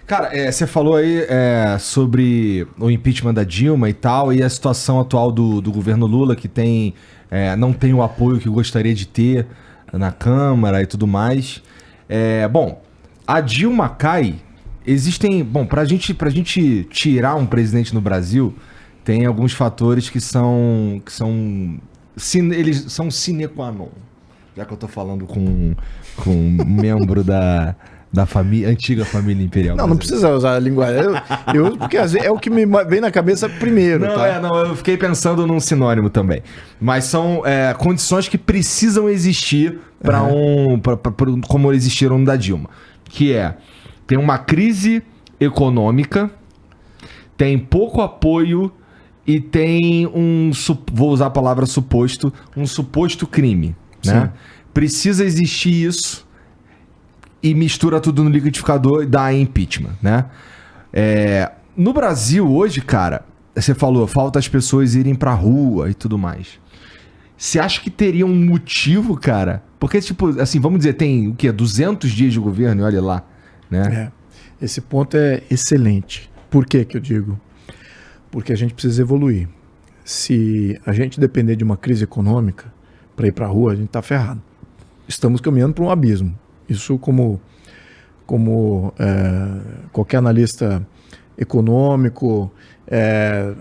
Cara, você falou aí sobre o impeachment da Dilma e tal, e a situação atual do governo Lula, que não tem o apoio que gostaria de ter na Câmara e tudo mais. Bom, a Dilma cai, pra gente tirar um presidente no Brasil, tem alguns fatores que eles são sine qua non. Já que eu tô falando com um membro da antiga família imperial. Não precisa usar a linguagem. Eu uso porque às vezes é o que me vem na cabeça primeiro. Eu fiquei pensando num sinônimo também. Mas são condições que precisam existir como existiram no da Dilma. Que tem uma crise econômica, tem pouco apoio e tem vou usar a palavra suposto, um suposto crime. Né? Precisa existir isso e mistura tudo no liquidificador e dá impeachment, né? No Brasil hoje, cara, você falou, falta as pessoas irem pra rua e tudo mais. Você acha que teria um motivo, cara? Porque, tipo, assim, vamos dizer, tem o quê? 200 dias de governo e olha lá, né? Esse ponto é excelente. Por que eu digo? Porque a gente precisa evoluir. Se a gente depender de uma crise econômica para ir pra rua, a gente tá ferrado. Estamos caminhando para um abismo. Isso como qualquer analista econômico,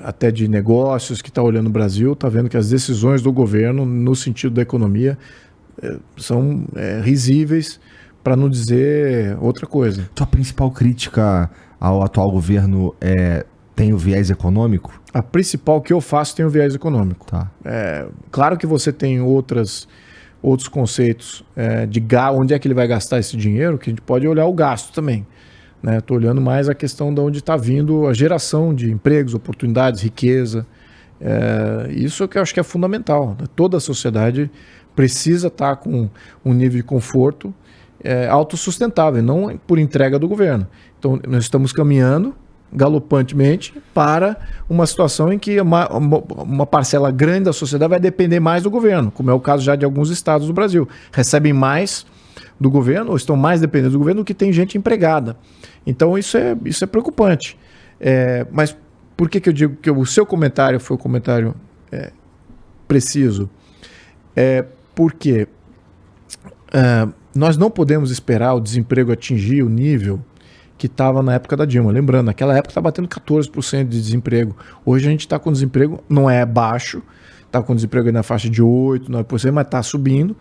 até de negócios que está olhando o Brasil, está vendo que as decisões do governo no sentido da economia são risíveis, para não dizer outra coisa. Tua principal crítica ao atual governo tem o viés econômico? A principal que eu faço tem o viés econômico. Tá. Claro que você tem outros conceitos de onde é que ele vai gastar esse dinheiro, que a gente pode olhar o gasto também. Estou olhando mais a questão de onde está vindo a geração de empregos, oportunidades, riqueza. Isso que eu acho que é fundamental. Toda a sociedade precisa estar com um nível de conforto autossustentável, não por entrega do governo. Então, nós estamos caminhando galopantemente para uma situação em que uma parcela grande da sociedade vai depender mais do governo, como é o caso já de alguns estados do Brasil. Recebem mais do governo, ou estão mais dependentes do governo, do que tem gente empregada. Então isso é preocupante. Mas por que eu digo que o seu comentário foi um comentário preciso? Porque nós não podemos esperar o desemprego atingir o nível que estava na época da Dilma. Lembrando, naquela época estava batendo 14% de desemprego. Hoje a gente está com desemprego, não é baixo, está com desemprego aí na faixa de 8%, 9%, mas está subindo.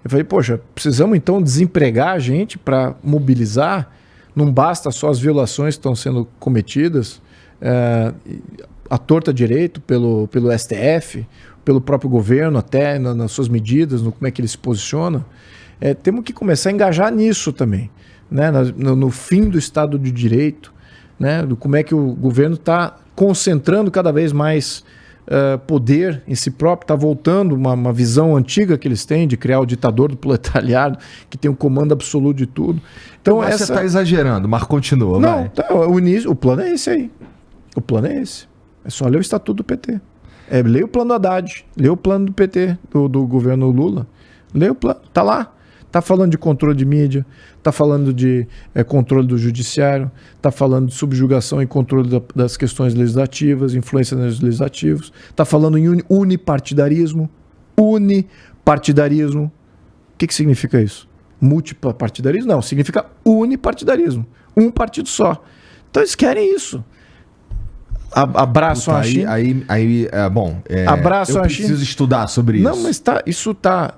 Eu falei, poxa, precisamos então desempregar a gente para mobilizar? Não basta só as violações que estão sendo cometidas, a torta direito pelo STF, pelo próprio governo até nas suas medidas, como é que ele se posiciona. Temos que começar a engajar nisso também. Né, no fim do Estado de Direito, né, do como é que o governo está concentrando cada vez mais poder em si próprio, está voltando uma visão antiga que eles têm de criar o ditador do proletariado, que tem um comando absoluto de tudo. Então você está exagerando, mas continua. Não, o plano é esse aí. O plano é esse. É só ler o Estatuto do PT. Lê o plano do Haddad, lê o plano do PT, do governo Lula. Lê o plano, tá lá. Está falando de controle de mídia, está falando de controle do judiciário, está falando de subjugação e controle das questões legislativas, influência nos legislativos, está falando em unipartidarismo. Unipartidarismo. O que significa isso? Multipartidarismo? Não, significa unipartidarismo. Um partido só. Então eles querem isso. Abraçam a China. Abraçam a China. Eu preciso estudar sobre isso. Não, mas isso tá.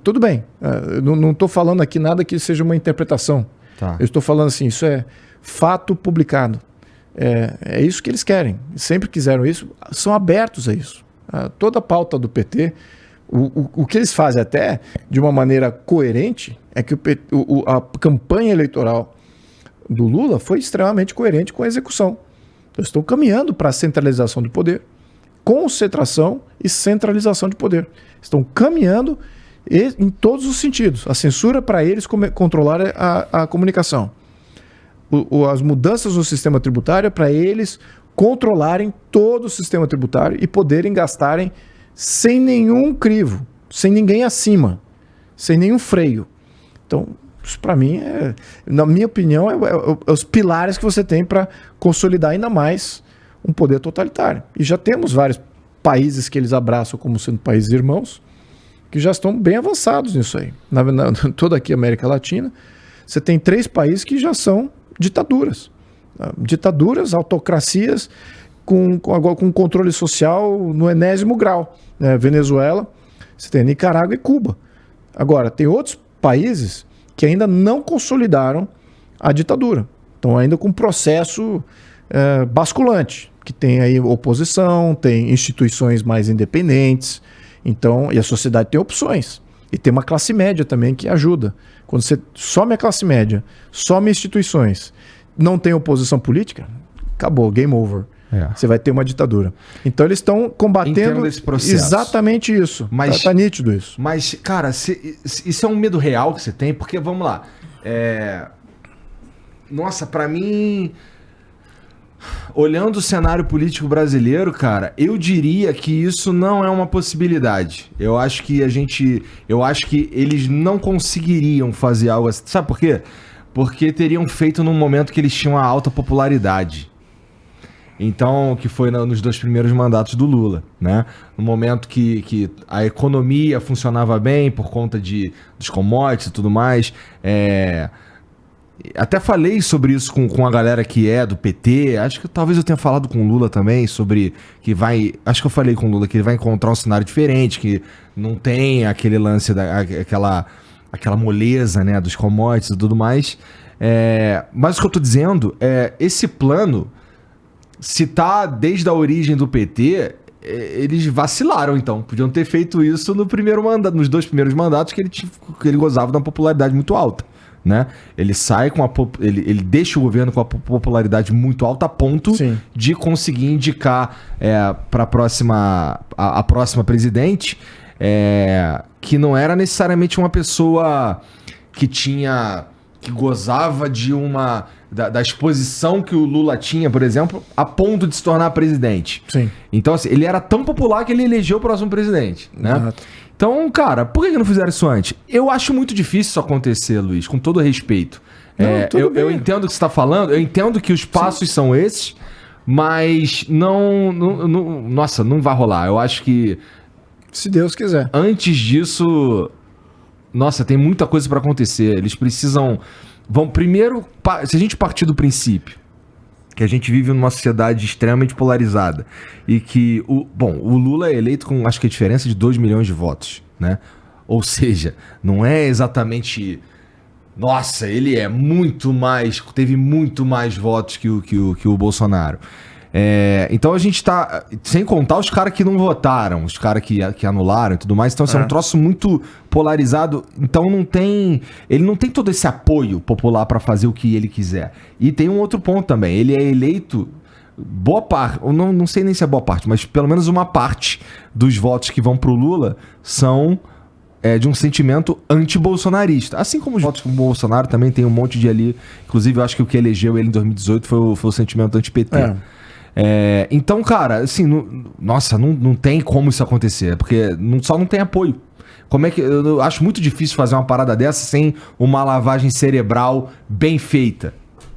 Tudo bem. Eu não estou falando aqui nada que seja uma interpretação. Tá. Eu estou falando assim, isso é fato publicado. É isso que eles querem. Sempre quiseram isso. São abertos a isso. Toda a pauta do PT, o que eles fazem até de uma maneira coerente, é que a campanha eleitoral do Lula foi extremamente coerente com a execução. Então, estão caminhando para a centralização do poder, concentração e centralização de poder. Estão caminhando em todos os sentidos. A censura para eles controlar a comunicação. As mudanças no sistema tributário para eles controlarem todo o sistema tributário e poderem gastarem sem nenhum crivo, sem ninguém acima, sem nenhum freio. Então, Isso para mim, na minha opinião, é os pilares que você tem para consolidar ainda mais um poder totalitário. E já temos vários países que eles abraçam como sendo países irmãos, que já estão bem avançados nisso aí. Toda aqui a América Latina, você tem 3 países que já são ditaduras. Ditaduras, autocracias, com controle social no enésimo grau. Venezuela, você tem Nicarágua e Cuba. Agora, tem outros países que ainda não consolidaram a ditadura. Estão ainda com um processo basculante, que tem aí oposição, tem instituições mais independentes, então, e a sociedade tem opções. E tem uma classe média também que ajuda. Quando você some a classe média, some instituições, não tem oposição política, acabou, game over. Você vai ter uma ditadura. Então eles estão combatendo esse processo. Exatamente isso. Mas, tá nítido isso. Mas, cara, isso é um medo real que você tem, porque, vamos lá, nossa, pra mim, olhando o cenário político brasileiro, cara, eu diria que isso não é uma possibilidade. Eu acho que eles não conseguiriam fazer algo assim. Sabe por quê? Porque teriam feito num momento que eles tinham uma alta popularidade. Então, que foi nos 2 primeiros mandatos do Lula, né? No momento que a economia funcionava bem por conta dos commodities e tudo mais. Até falei sobre isso com a galera que é do PT. Acho que talvez eu tenha falado com o Lula também sobre que vai... Acho que eu falei com o Lula que ele vai encontrar um cenário diferente, que não tem aquele lance, aquela moleza, né, dos commodities e tudo mais. Mas o que eu tô dizendo é, esse plano, se tá desde a origem do PT, eles vacilaram, então. Podiam ter feito isso no primeiro mandato, nos 2 primeiros mandatos que ele gozava de uma popularidade muito alta, né? Ele sai ele deixa o governo com a popularidade muito alta a ponto de conseguir indicar para a próxima presidente que não era necessariamente uma pessoa que gozava de da exposição que o Lula tinha, por exemplo, a ponto de se tornar presidente. Sim. Então, assim, ele era tão popular que ele elegeu o próximo presidente, né? Exato. Então, cara, por que não fizeram isso antes? Eu acho muito difícil isso acontecer, Luiz, com todo respeito. Eu entendo o que você está falando, eu entendo que os passos são esses, mas nossa, não vai rolar. Eu acho que... Se Deus quiser. Antes disso... Nossa, tem muita coisa para acontecer. Eles precisam... Primeiro, se a gente partir do princípio que a gente vive numa sociedade extremamente polarizada e que o Lula é eleito com, acho que a diferença de 2 milhões de votos, né? Ou seja, não é exatamente... Nossa, ele teve muito mais votos que o Bolsonaro. Então a gente tá... Sem contar os caras que não votaram, os caras que anularam e tudo mais. Então, é um troço muito polarizado. Então ele não tem todo esse apoio popular para fazer o que ele quiser. E tem um outro ponto também. Ele é eleito... Boa parte, não sei nem se é boa parte, mas pelo menos uma parte dos votos que vão pro Lula são de um sentimento anti-bolsonarista. Assim como os votos pro Bolsonaro também tem um monte de ali. Inclusive, eu acho que o que elegeu ele em 2018 foi o sentimento anti-PT. Então, cara, assim, não tem como isso acontecer, porque só não tem apoio. Como é que... Eu acho muito difícil fazer uma parada dessa sem uma lavagem cerebral bem feita.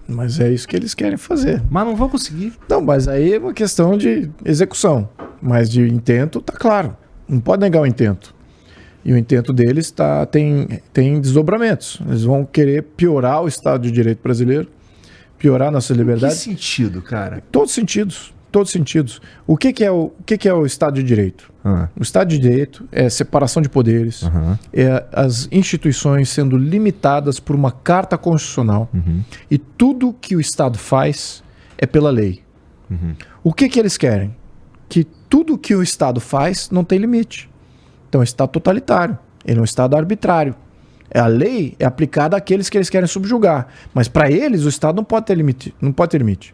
Mas é isso que eles querem fazer. Mas não vão conseguir. Não, mas aí é uma questão de execução. Mas de intento, tá claro. Não pode negar o intento. E o intento deles tem desdobramentos. Eles vão querer piorar o Estado de Direito brasileiro, piorar nossa liberdade. Em que sentido, cara? Todos os sentidos. Todos os sentidos. O que é o Estado de Direito? O Estado de Direito é separação de poderes, é as instituições sendo limitadas por uma carta constitucional, e tudo que o Estado faz é pela lei. O que eles querem? Que tudo que o Estado faz não tem limite. Então é um Estado totalitário, ele é um Estado arbitrário. A lei é aplicada àqueles que eles querem subjugar, mas para eles o Estado não pode ter limite. Não pode ter limite.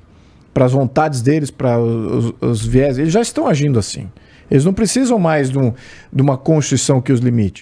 Para as vontades deles, para os viés, eles já estão agindo assim. Eles não precisam mais de uma Constituição que os limite.